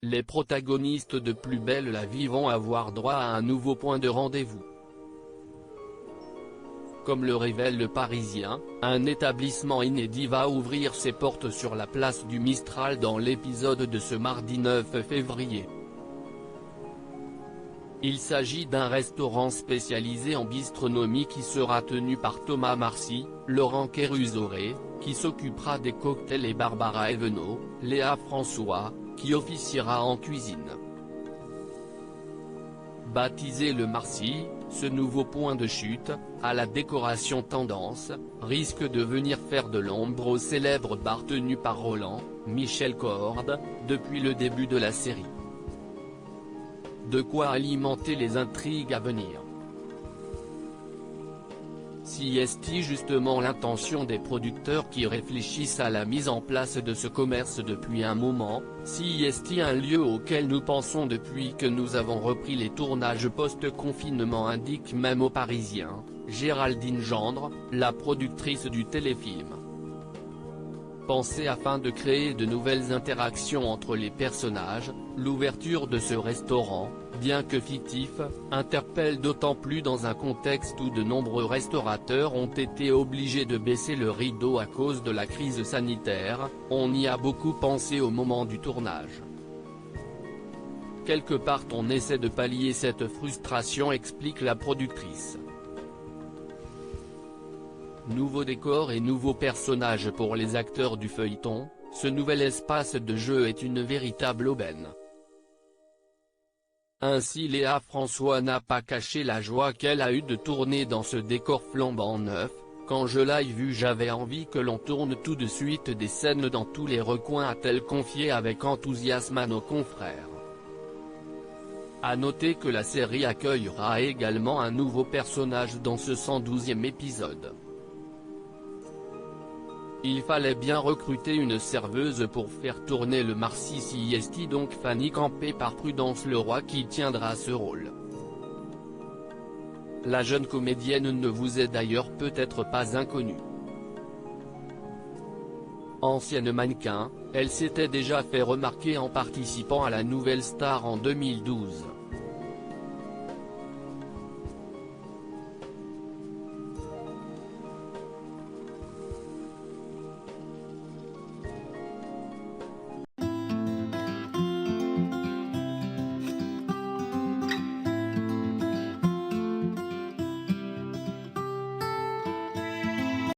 les protagonistes de Plus belle la vie vont avoir droit à un nouveau point de rendez-vous. Comme le révèle Le Parisien, un établissement inédit va ouvrir ses portes sur la place du Mistral dans l'épisode de ce mardi 9 février. Il s'agit d'un restaurant spécialisé en bistronomie qui sera tenu par Thomas Marcy, Laurent Kérusoré, qui s'occupera des cocktails et Barbara Evenot, Léa François, qui officiera en cuisine. Baptisé le Marcy, ce nouveau point de chute, à la décoration tendance, risque de venir faire de l'ombre au célèbre bar tenu par Roland, Michel Corde, depuis le début de la série. De quoi alimenter les intrigues à venir. Si est-il justement l'intention des producteurs qui réfléchissent à la mise en place de ce commerce depuis un moment, si est-il un lieu auquel nous pensons depuis que nous avons repris les tournages post-confinement, indique même au Parisien, Géraldine Gendre, la productrice du téléfilm. Pensée afin de créer de nouvelles interactions entre les personnages, l'ouverture de ce restaurant, bien que fictif, interpelle d'autant plus dans un contexte où de nombreux restaurateurs ont été obligés de baisser le rideau à cause de la crise sanitaire. On y a beaucoup pensé au moment du tournage. Quelque part on essaie de pallier cette frustration, explique la productrice. Nouveau décor et nouveaux personnages pour les acteurs du feuilleton, ce nouvel espace de jeu est une véritable aubaine. Ainsi Léa François n'a pas caché la joie qu'elle a eue de tourner dans ce décor flambant neuf. Quand je l'ai vu, j'avais envie que l'on tourne tout de suite des scènes dans tous les recoins, a-t-elle confié avec enthousiasme à nos confrères. A noter que la série accueillera également un nouveau personnage dans ce 112e épisode. Il fallait bien recruter une serveuse pour faire tourner le Marcy, si est donc Fanny, campée par Prudence Leroy, qui tiendra ce rôle. La jeune comédienne ne vous est d'ailleurs peut-être pas inconnue. Ancienne mannequin, elle s'était déjà fait remarquer en participant à la Nouvelle Star en 2012.